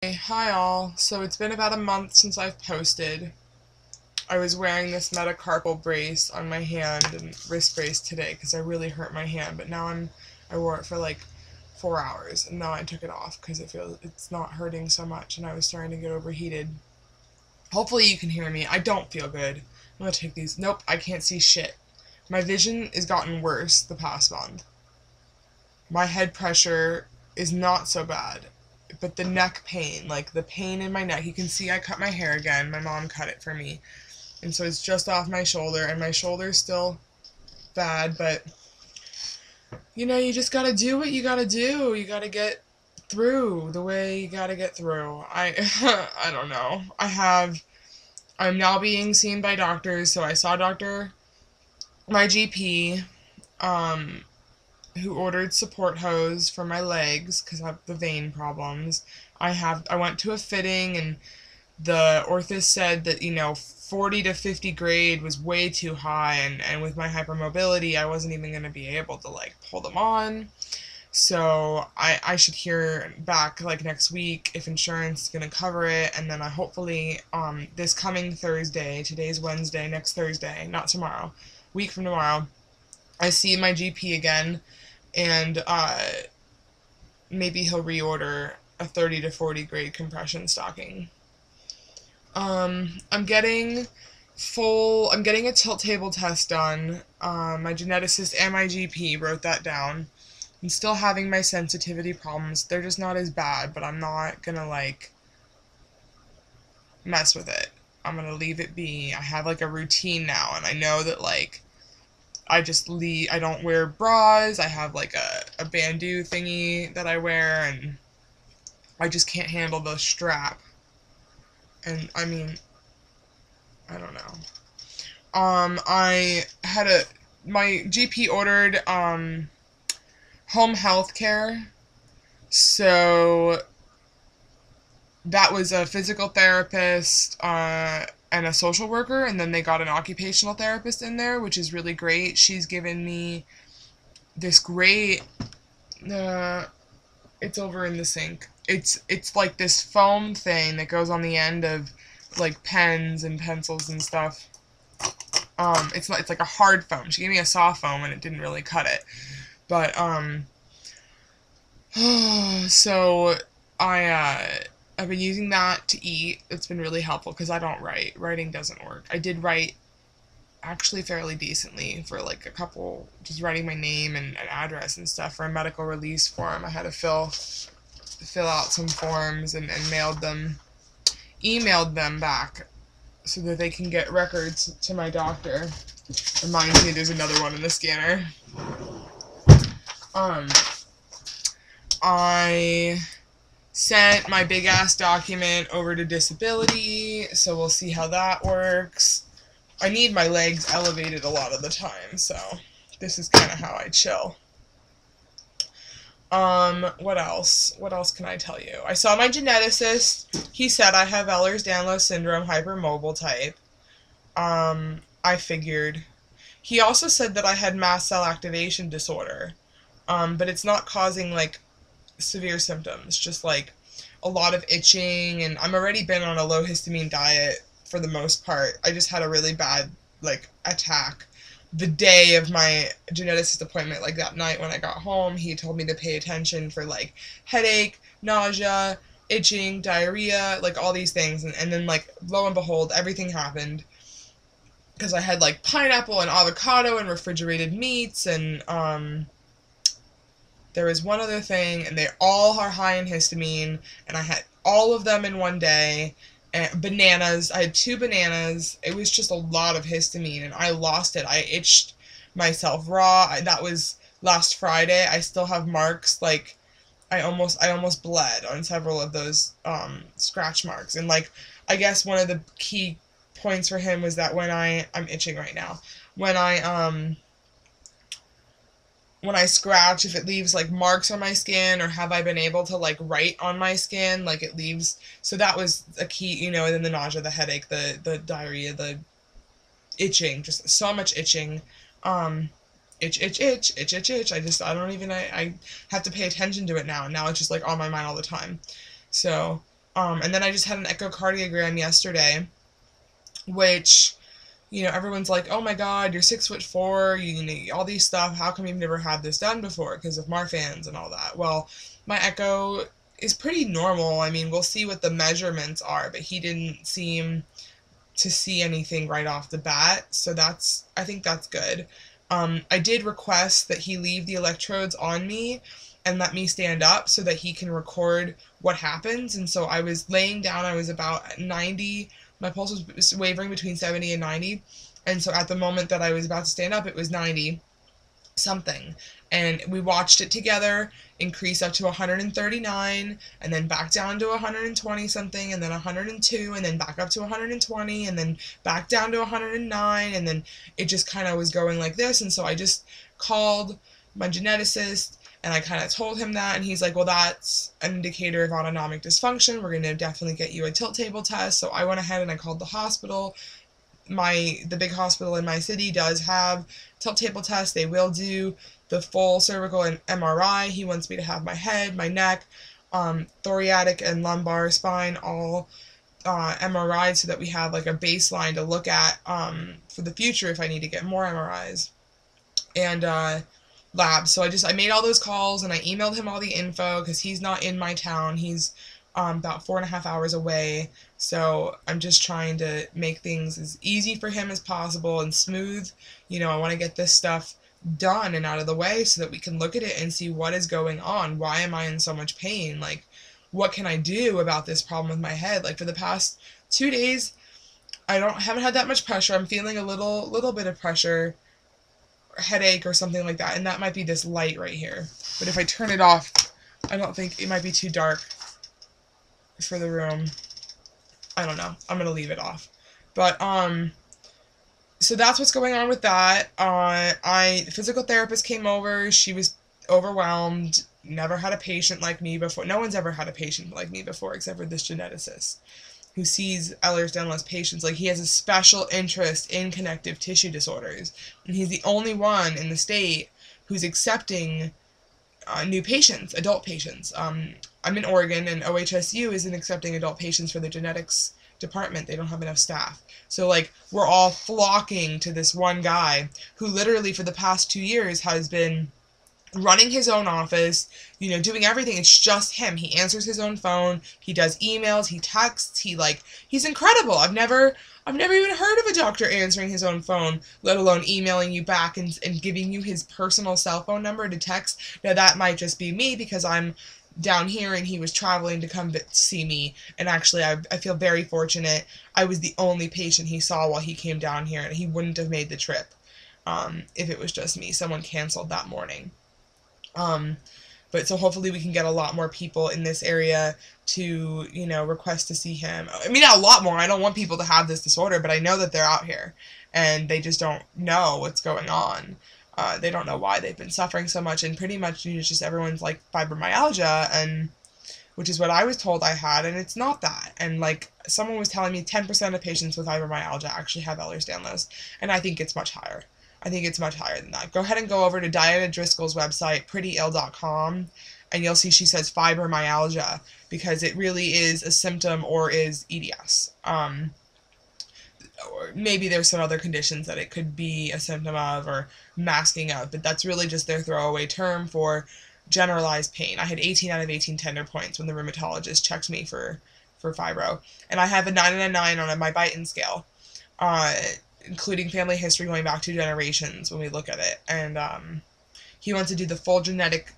Hey, hi all. So it's been about a month since I've posted. I was wearing this metacarpal brace on my hand and wrist brace today because I really hurt my hand, but now I wore it for like 4 hours and now I took it off because it's not hurting so much and I was starting to get overheated. Hopefully you can hear me. I don't feel good. I'm gonna take these. Nope, I can't see shit. My vision has gotten worse the past month. My head pressure is not so bad, but the neck pain, like the pain in my neck, you can see I cut my hair again. My mom cut it for me. And so it's just off my shoulder, and my shoulder's still bad, but you just gotta do what you gotta do. You gotta get through the way you gotta get through. I don't know. I'm now being seen by doctors, so I saw my GP, um, who ordered support hose for my legs because I have the vein problems. I went to a fitting and the orthos said that 40 to 50 grade was way too high, and with my hypermobility I wasn't even going to be able to like pull them on. So I should hear back like next week if insurance is going to cover it, and then I hopefully this coming Thursday, today's Wednesday, next Thursday, not tomorrow, week from tomorrow, I see my GP again, and maybe he'll reorder a 30 to 40 grade compression stocking. I'm getting a tilt table test done. My geneticist and my GP wrote that down. I'm still having my sensitivity problems. They're just not as bad, but I'm not gonna like mess with it. I'm gonna leave it be. I have like a routine now, and I know that like I don't wear bras. I have like a bandeau thingy that I wear, and I just can't handle the strap. And I mean, I don't know. My GP ordered, home health care. So that was a physical therapist, and a social worker, and then they got an occupational therapist in there, which is really great. She's given me this great, it's over in the sink. It's like this foam thing that goes on the end of like pens and pencils and stuff. It's like a hard foam. She gave me a soft foam and it didn't really cut it. But so I've been using that to eat. It's been really helpful because I don't write. Writing doesn't work. I did write actually fairly decently for like a couple, just writing my name and an address and stuff for a medical release form. I had to fill out some forms and emailed them back so that they can get records to my doctor. Reminds me there's another one in the scanner. I sent my big ass document over to disability, so we'll see how that works. I need my legs elevated a lot of the time, so this is kind of how I chill. What else? What else can I tell you? I saw my geneticist. He said I have Ehlers-Danlos syndrome, hypermobile type. I figured. He also said that I had mast cell activation disorder. But it's not causing, like, severe symptoms. Just, like, a lot of itching, and I'm already been on a low histamine diet for the most part. I just had a really bad, like, attack the day of my geneticist appointment. Like, that night when I got home, he told me to pay attention for, like, headache, nausea, itching, diarrhea, like, all these things. And then, like, lo and behold, everything happened. Because I had, like, pineapple and avocado and refrigerated meats, and, there was one other thing, and they all are high in histamine, and I had all of them in one day. And bananas, I had 2 bananas. It was just a lot of histamine, and I lost it. I itched myself raw. That was last Friday. I still have marks, like, I almost bled on several of those scratch marks. And, like, I guess one of the key points for him was that I'm itching right now. When I scratch, if it leaves, like, marks on my skin, or have I been able to, like, write on my skin, like, it leaves, so that was a key, and then the nausea, the headache, the diarrhea, the itching, just so much itching, itch, itch, itch, itch, itch, itch, I have to pay attention to it now, and now it's just, like, on my mind all the time, so, And then I just had an echocardiogram yesterday, which, everyone's like, oh my God, you're 6'4", you need all these stuff. How come you've never had this done before? Because of Marfan's and all that. Well, my echo is pretty normal. I mean, we'll see what the measurements are, but he didn't seem to see anything right off the bat. So I think that's good. I did request that he leave the electrodes on me and let me stand up so that he can record what happens. And so I was laying down, I was about 90. My pulse was wavering between 70 and 90. And so at the moment that I was about to stand up, it was 90 something. And we watched it together increase up to 139, and then back down to 120 something, and then 102, and then back up to 120, and then back down to 109, and then it just kind of was going like this. And so I just called my geneticist, and I kind of told him that, and he's like, well, that's an indicator of autonomic dysfunction. We're going to definitely get you a tilt table test. So I went ahead and I called the hospital. The big hospital in my city does have tilt table tests. They will do the full cervical and MRI. He wants me to have my head, my neck, thoracic and lumbar spine all MRI'd so that we have like a baseline to look at for the future if I need to get more MRIs and labs. So I made all those calls and I emailed him all the info because he's not in my town. He's about 4.5 hours away. So I'm just trying to make things as easy for him as possible and smooth. I want to get this stuff done and out of the way so that we can look at it and see what is going on. Why am I in so much pain? Like, what can I do about this problem with my head? Like, for the past 2 days, I haven't had that much pressure. I'm feeling a little bit of pressure, headache or something like that, and that might be this light right here. But if I turn it off, I don't think it might be too dark for the room. I don't know. I'm gonna leave it off. But so that's what's going on with that. The physical therapist came over. She was overwhelmed. Never had a patient like me before. No one's ever had a patient like me before except for this geneticist who sees Ehlers-Danlos patients. Like, he has a special interest in connective tissue disorders, and he's the only one in the state who's accepting new patients, adult patients. I'm in Oregon, and OHSU isn't accepting adult patients for the genetics department. They don't have enough staff. So, like, we're all flocking to this one guy who literally for the past 2 years has been running his own office, doing everything. It's just him. He answers his own phone. He does emails. He texts. He's incredible. I've never even heard of a doctor answering his own phone, let alone emailing you back and giving you his personal cell phone number to text. Now, that might just be me because I'm down here and he was traveling to come see me, and actually I feel very fortunate. I was the only patient he saw while he came down here, and he wouldn't have made the trip if it was just me. Someone canceled that morning. But so hopefully we can get a lot more people in this area to, request to see him. I mean, not a lot more. I don't want people to have this disorder, but I know that they're out here and they just don't know what's going on. They don't know why they've been suffering so much, and pretty much just everyone's like fibromyalgia, and which is what I was told I had, and it's not that. And like someone was telling me 10% of patients with fibromyalgia actually have Ehlers-Danlos, and I think it's much higher. I think it's much higher than that. Go ahead and go over to Diana Driscoll's website, prettyill.com, and you'll see she says fibromyalgia because it really is a symptom or is EDS. Or maybe there's some other conditions that it could be a symptom of or masking of, but that's really just their throwaway term for generalized pain. I had 18 out of 18 tender points when the rheumatologist checked me for fibro, and I have a 9 and a 9 on my Beighton scale, including family history going back 2 generations when we look at it. And he wants to do the full genetic,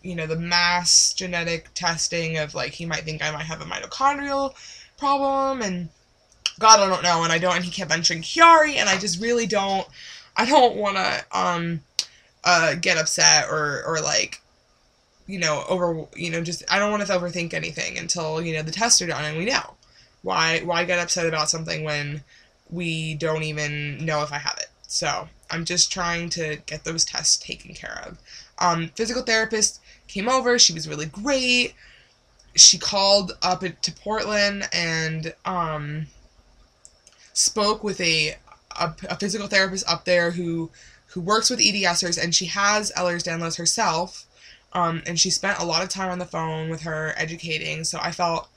the mass genetic testing of, like, he might think I might have a mitochondrial problem, and God, I don't know, and he kept mentioning Chiari, and I just really don't want to get upset or like, I don't want to overthink anything until, the tests are done and we know. Why get upset about something when we don't even know if I have it? So I'm just trying to get those tests taken care of. Physical therapist came over. She was really great. She called up to Portland and spoke with a physical therapist up there who works with EDSers, and she has Ehlers-Danlos herself, and she spent a lot of time on the phone with her educating, so I felt